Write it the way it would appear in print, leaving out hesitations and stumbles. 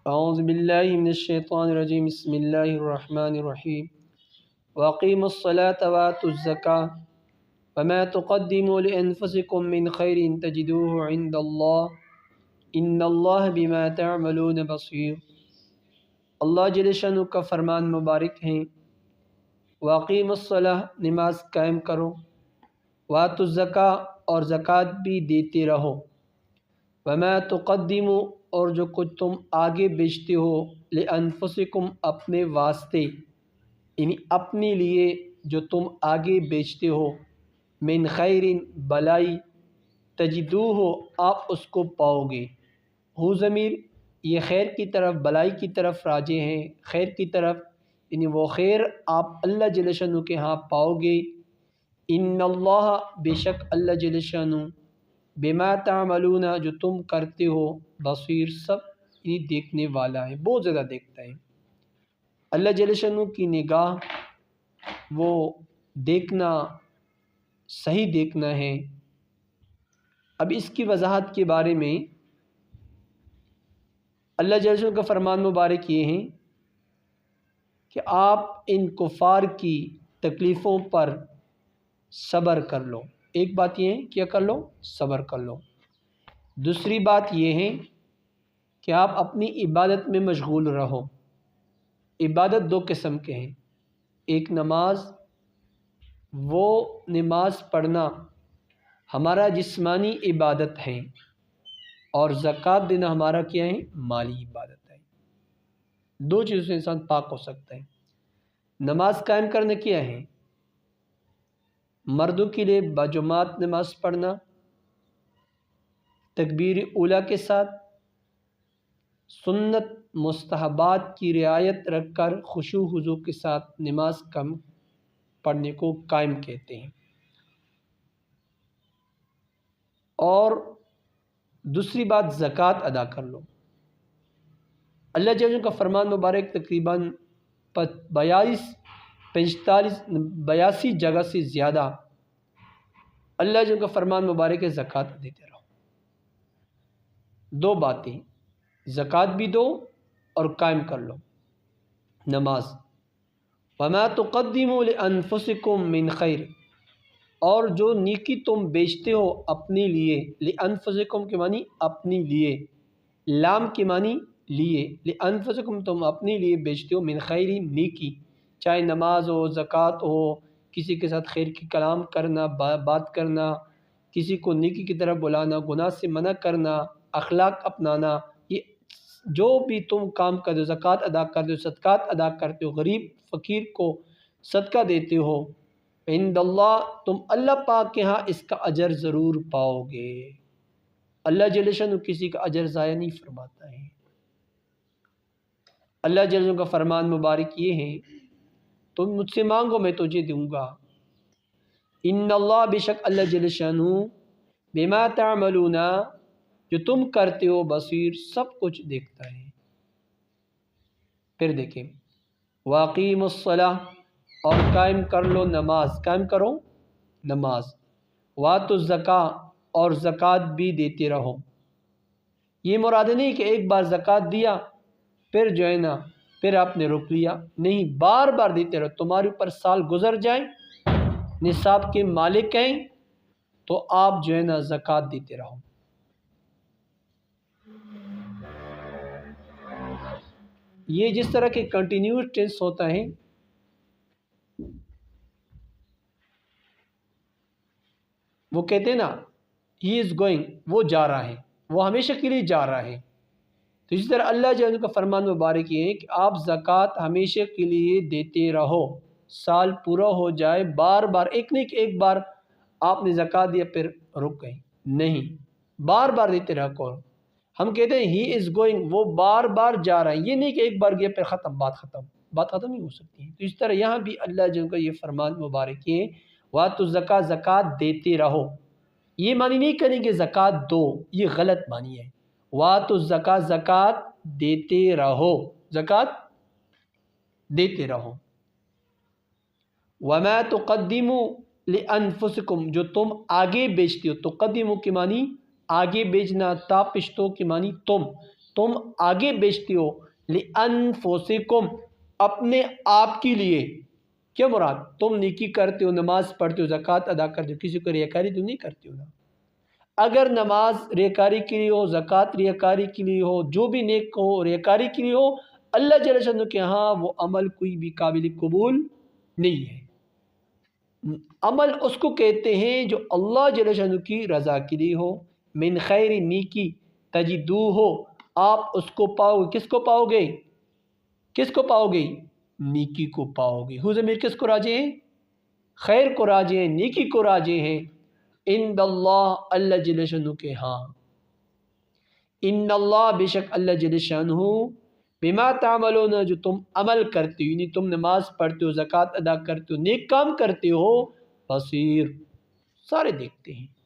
اعوذ باللہ من الشیطان الرجیم بسم اللہ الرحمن الرحیم واقیموا الصلاة وآتوا الزکاة وما تقدموا لأنفسکم من خیر تجدوه عند اللہ ان اللہ بما تعملون بصیر۔ اللہ جل شانہ کا فرمان مبارک ہے، واقیموا الصلاة نماز قائم کرو، وآتوا الزکاة اور زکوٰۃ بھی دیتے رہو، وما تقدموا اور جو کچھ تم آگے بیچتے ہو، لانفسکم اپنے واسطے، یعنی اپنے لیے جو تم آگے بیچتے ہو، من خیر بلائی، تجدوہ آپ اس کو پاؤ گے۔ ہو ضمیر یہ خیر کی طرف بلائی کی طرف راجع ہیں، خیر کی طرف یعنی وہ خیر آپ اللہ جل شانہ کے ہاں پاؤ گے۔ ان اللہ بے شک اللہ جل شانہ، بما تعملون جو تم کرتے ہو، بصیر سب ہی دیکھنے والا ہے، بہت زیادہ دیکھتا ہے۔ اللہ جل شانہ کی نگاہ وہ دیکھنا، صحیح دیکھنا ہے۔ اب اس کی وضاحت کے بارے میں اللہ جل شانہ کا فرمان مبارک یہ ہے کہ آپ ان کفار کی تکلیفوں پر صبر کر لو۔ ایک بات یہ ہے کیا کر لو؟ صبر کر لو۔ دوسری بات یہ ہے کہ آپ اپنی عبادت میں مشغول رہو۔ عبادت دو قسم کے ہیں، ایک نماز، وہ نماز پڑھنا ہمارا جسمانی عبادت ہے، اور زکوٰۃ دینا ہمارا کیا ہے؟ مالی عبادت ہے۔ دو چیزوں سے انسان پاک ہو سکتا ہے۔ نماز قائم کرنا کیا ہے؟ مردوں کے لیے باجماعت نماز پڑھنا، تکبیر اولیٰ کے ساتھ، سنت مستحبات کی رعایت رکھ کر خشوع خضوع کے ساتھ نماز کم پڑھنے کو قائم کہتے ہیں۔ اور دوسری بات زکوٰۃ ادا کر لو۔ اللہ جل کا فرمان مبارک تقریباً 82 جگہ سے زیادہ اللہ جل کا فرمان مبارک زکوٰۃ دیتے رہو۔ دو باتیں، زکوٰۃ بھی دو اور قائم کر لو نماز۔ وما تقدموا لانفسکم من خیر، اور جو نیکی تم بیچتے ہو اپنے لیے، لانفسکم کے معنی اپنے لیے، لام کے معنی لیے، لانفسکم تم اپنے لیے بیچتے ہو، من خیر نیکی، چاہے نماز ہو، زکوٰۃ ہو، کسی کے ساتھ خیر کی کلام کرنا، بات کرنا، کسی کو نیکی کی طرف بلانا، گناہ سے منع کرنا، اخلاق اپنانا، یہ جو بھی تم کام کرتے ہو، زکوٰۃ ادا کرتے ہو، صدقات ادا کرتے ہو، غریب فقیر کو صدقہ دیتے ہو، عند اللہ تم اللہ پاک کے ہاں اس کا اجر ضرور پاؤ گے۔ اللہ جل شانہ کسی کا اجر ضائع نہیں فرماتا ہے۔ اللہ جل شانہ کا فرمان مبارک یہ ہے، تم مجھ سے مانگو میں تجھے دوں گا۔ ان اللہ بے شک اللہ جل شانہ، بما تعملون جو تم کرتے ہو، بصیر سب کچھ دیکھتا ہے۔ پھر دیکھیں، واقیموا الصلاة اور قائم کر لو نماز، قائم کرو نماز، وآتوا الزکاة اور زکوٰۃ بھی دیتے رہو۔ یہ مراد نہیں کہ ایک بار زکوٰۃ دیا پھر جو ہے نا پھر آپ نے روک لیا، نہیں، بار بار دیتے رہو۔ تمہارے اوپر سال گزر جائیں، نصاب کے مالک ہیں تو آپ جو ہے نا زکوٰۃ دیتے رہو۔ یہ جس طرح کے کنٹینیوس ٹینس ہوتا ہے، وہ کہتے ہیں نا ہی از گوئنگ، وہ جا رہا ہے، وہ ہمیشہ کے لیے جا رہا ہے۔ تو اسی طرح اللہ جل کا فرمان مبارک یہ ہے کہ آپ زکوٰۃ ہمیشہ کے لیے دیتے رہو، سال پورا ہو جائے، بار بار، ایک نہیں کہ ایک بار آپ نے زکوٰۃ دیا پھر رک گئی، نہیں، بار بار دیتے رہو۔ ہم کہتے ہیں ہی از گوئنگ، وہ بار بار جا رہا ہے، یہ نہیں کہ ایک بار گیا پھر ختم، بات ختم نہیں ہو سکتی ہے۔ تو اس طرح یہاں بھی اللہ جل کا یہ فرمان مبارک ہے، وآتوا الزکاة زکوٰۃ دیتے رہو۔ یہ معنی نہیں کریں کہ زکوٰۃ دو، یہ غلط معنی ہے۔ وآتوا الزکاة زکوٰۃ دیتے رہو، زکوٰۃ دیتے رہو۔ وما تقدموا لانفسکم جو تم آگے بیچتے ہو، تقدموا کے معنی آگے بیچنا، تا پشتو کے معنی تم، تم آگے بیچتے ہو، لِأَنفُسِكُمْ اپنے آپ کے لیے۔ کیا مراد؟ تم نیکی کرتے ہو، نماز پڑھتے ہو، زکوٰۃ ادا کرتے ہو، کسی کو ریاکاری تو نہیں کرتے ہو نا۔ اگر نماز ریاکاری کے لیے ہو، زکوٰۃ ریاکاری کے لیے ہو، جو بھی نیک ہو ریاکاری کے لیے ہو، اللہ جل شانہ کے ہاں وہ عمل کوئی بھی قابل قبول نہیں ہے۔ عمل اس کو کہتے ہیں جو اللہ جل شانہ کی رضا کے لیے ہو، من خیر نیکی تجدو ہو، آپ اس کو پاؤ گے۔ کس کو پاؤ گے؟ کس کو پاؤ گے؟ نیکی کو پاؤ گے۔ ہو ضمیر کس کو راجع ہے؟ خیر کو راجع ہے، نیکی کو راجع ہے۔ عند اللہ اللہ جل شانہ کے ہاں، ان اللہ بے شک اللہ جل شانہ بما تعملون جو تم عمل کرتے ہو، یعنی تم نماز پڑھتے ہو، زکوٰۃ ادا کرتے ہو، نیک کام کرتے ہو، بصیر سارے دیکھتے ہیں۔